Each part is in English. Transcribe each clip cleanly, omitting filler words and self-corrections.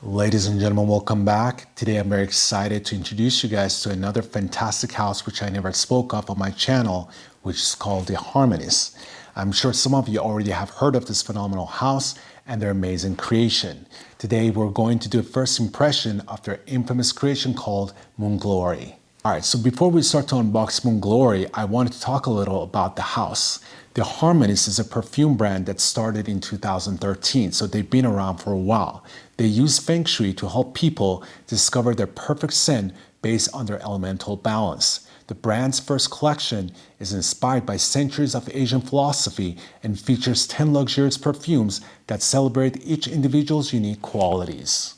Ladies and gentlemen, welcome back. Today I'm very excited to introduce you guys to another fantastic house which I never spoke of on my channel, which is called the Harmonist. I'm sure some of you already have heard of this phenomenal house and their amazing creation. Today we're going to do a first impression of their infamous creation called Moon Glory. Alright, so before we start to unbox Moon Glory, I wanted to talk a little about the house. The Harmonist is a perfume brand that started in 2013, so they've been around for a while. They use Feng Shui to help people discover their perfect scent based on their elemental balance. The brand's first collection is inspired by centuries of Asian philosophy and features 10 luxurious perfumes that celebrate each individual's unique qualities.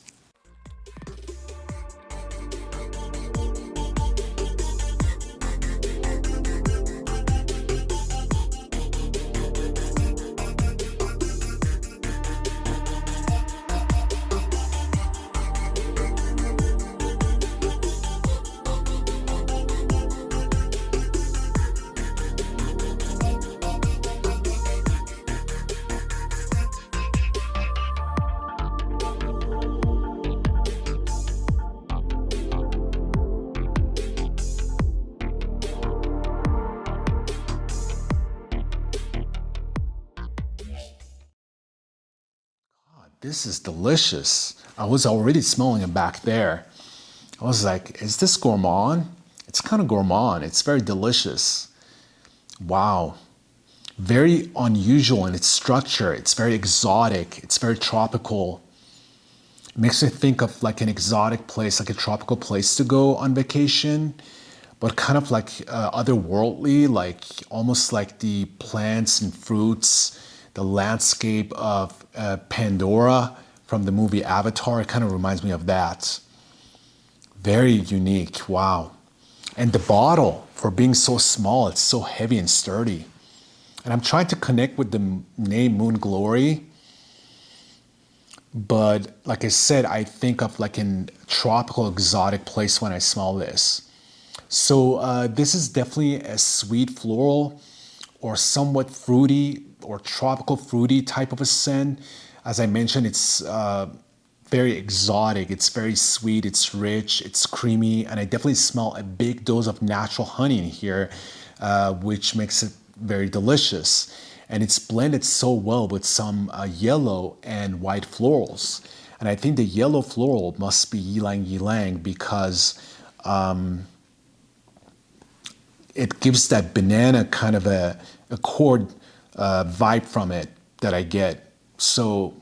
This is delicious. I was already smelling it back there. I was like, is this gourmand? It's kind of gourmand. It's very delicious. Wow. Very unusual in its structure. It's very exotic. It's very tropical. It makes me think of like an exotic place, like a tropical place to go on vacation, but kind of like otherworldly, like almost like the plants and fruits, the landscape of Pandora from the movie Avatar. It kind of reminds me of that. Very unique, wow. And the bottle, for being so small, it's so heavy and sturdy. And I'm trying to connect with the name Moon Glory, but like I said, I think of like a tropical exotic place when I smell this. So this is definitely a sweet floral or somewhat fruity or tropical fruity type of a scent. As I mentioned, it's very exotic, it's very sweet, it's rich, it's creamy, and I definitely smell a big dose of natural honey in here, which makes it very delicious. And it's blended so well with some yellow and white florals. And I think the yellow floral must be ylang ylang because it gives that banana kind of a accord vibe from it that I get. So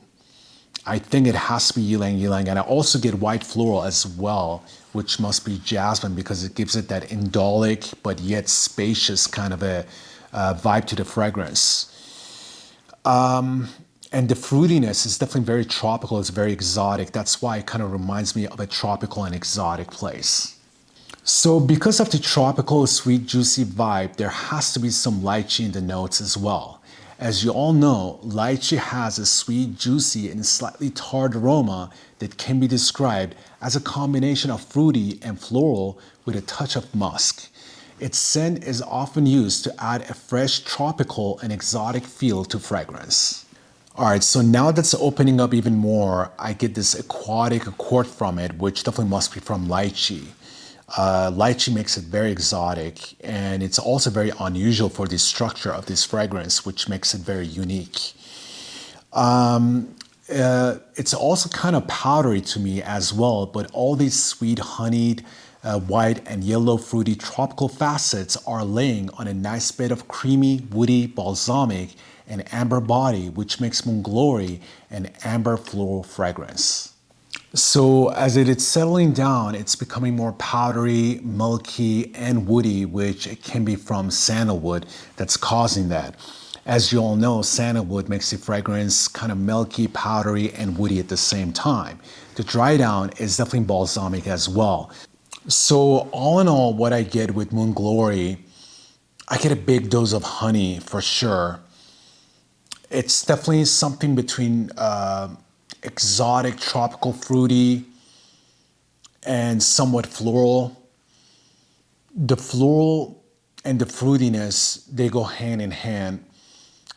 I think it has to be ylang ylang. And I also get white floral as well, which must be jasmine because it gives it that indolic but yet spacious kind of a vibe to the fragrance. And the fruitiness is definitely very tropical. It's very exotic. That's why it kind of reminds me of a tropical and exotic place. So because of the tropical, sweet, juicy vibe, there has to be some lychee in the notes as well. As you all know, lychee has a sweet, juicy, and slightly tart aroma that can be described as a combination of fruity and floral with a touch of musk. Its scent is often used to add a fresh, tropical, and exotic feel to fragrance. Alright, so now that's opening up even more, I get this aquatic accord from it, which definitely must be from lychee. Lychee makes it very exotic, and it's also very unusual for the structure of this fragrance, which makes it very unique. It's also kind of powdery to me as well, but all these sweet honeyed, white and yellow fruity tropical facets are laying on a nice bed of creamy, woody, balsamic, and amber body, which makes Moon Glory an amber floral fragrance. So as it is settling down, it's becoming more powdery, milky, and woody, which it can be from sandalwood that's causing that. As you all know, sandalwood makes the fragrance kind of milky, powdery, and woody at the same time. The dry down is definitely balsamic as well. So all in all, what I get with Moon Glory, I get a big dose of honey for sure. It's definitely something between exotic, tropical, fruity, and somewhat floral. The floral and the fruitiness, they go hand in hand.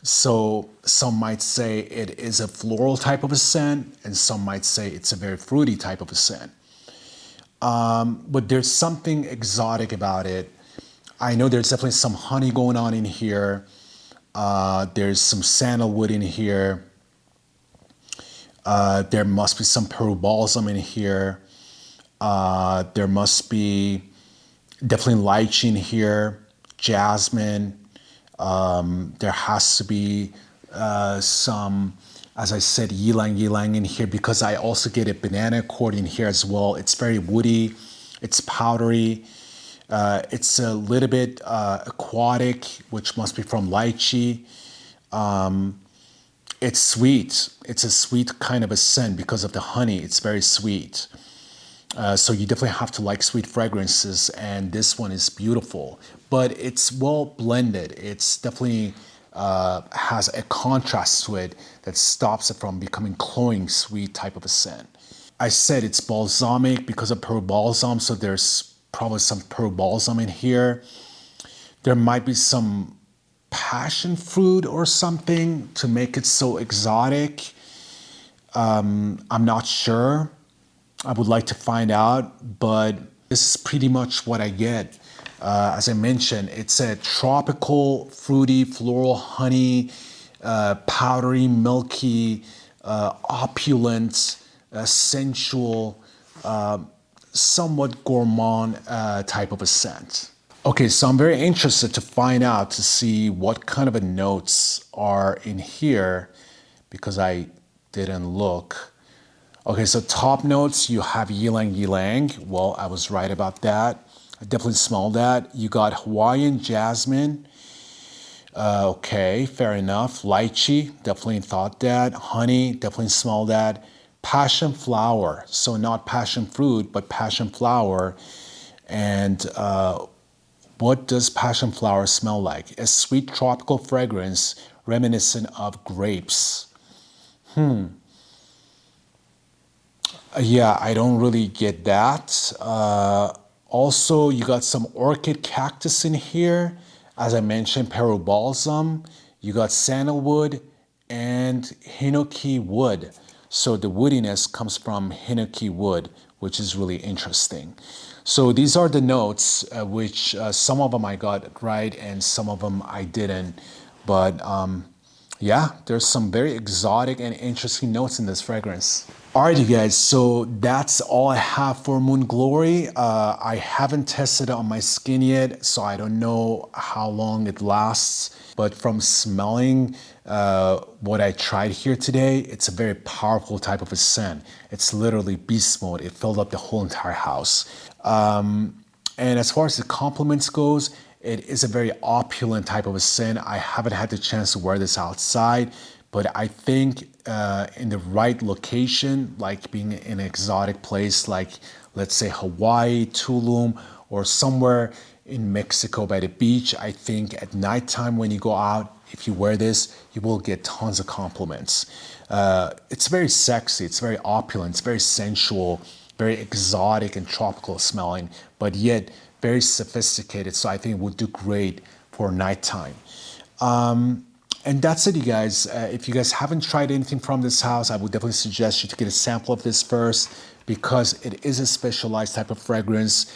So some might say it is a floral type of a scent, and some might say it's a very fruity type of a scent. But there's something exotic about it. I know there's definitely some honey going on in here. There's some sandalwood in here. There must be some pearl balsam in here. There must be definitely lychee in here, jasmine. There has to be some, as I said, ylang ylang in here because I also get a banana accord in here as well. It's very woody, it's powdery. It's a little bit aquatic, which must be from lychee. It's sweet. It's a sweet kind of a scent because of the honey. It's very sweet. So you definitely have to like sweet fragrances, and this one is beautiful. But it's well blended. It's definitely has a contrast to it that stops it from becoming cloying sweet type of a scent. I said it's balsamic because of pearl balsam, so there's probably some pearl balsam in here. There might be some passion fruit or something to make it so exotic. I'm not sure. I would like to find out, but this is pretty much what I get. As I mentioned, it's a tropical, fruity, floral, honey, powdery, milky, opulent, sensual, somewhat gourmand type of a scent. Okay, so I'm very interested to find out to see what kind of a notes are in here because I didn't look. Okay, so top notes, you have ylang ylang. Well, I was right about that. I definitely smell that. You got Hawaiian jasmine. Okay, fair enough. Lychee, definitely thought that. Honey, definitely smell that. Passion flower, so not passion fruit, but passion flower. And what does passion flower smell like? A sweet tropical fragrance reminiscent of grapes. Yeah, I don't really get that. Also, you got some orchid cactus in here. As I mentioned, pearl balsam. You got sandalwood and hinoki wood. So the woodiness comes from hinoki wood, which is really interesting. So these are the notes, which some of them I got right and some of them I didn't. But yeah, there's some very exotic and interesting notes in this fragrance. Alright, you guys, so that's all I have for Moon Glory. I haven't tested it on my skin yet, so I don't know how long it lasts. But from smelling what I tried here today, it's a very powerful type of a scent. It's literally beast mode. It filled up the whole entire house. And as far as the compliments goes, it is a very opulent type of a scent. I haven't had the chance to wear this outside, but I think in the right location, like being in an exotic place like, let's say, Hawaii, Tulum, or somewhere in Mexico by the beach, I think at nighttime when you go out, if you wear this, you will get tons of compliments. It's very sexy, it's very opulent, it's very sensual, very exotic and tropical smelling, but yet very sophisticated. So I think it would do great for nighttime. And that's it, you guys. If you guys haven't tried anything from this house, I would definitely suggest you to get a sample of this first because it is a specialized type of fragrance.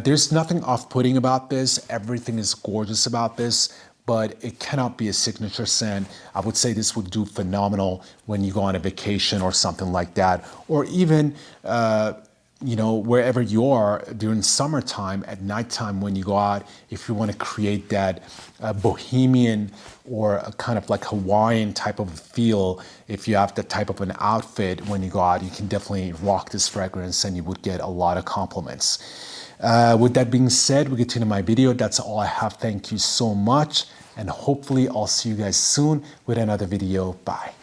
There's nothing off-putting about this. Everything is gorgeous about this, but it cannot be a signature scent. I would say this would do phenomenal when you go on a vacation or something like that, or even wherever you are during summertime at nighttime when you go out, if you want to create that bohemian or a kind of like Hawaiian type of feel, if you have that type of an outfit when you go out, you can definitely rock this fragrance and you would get a lot of compliments. With that being said, we get to the end of my video. That's all I have. Thank you so much. And hopefully I'll see you guys soon with another video. Bye.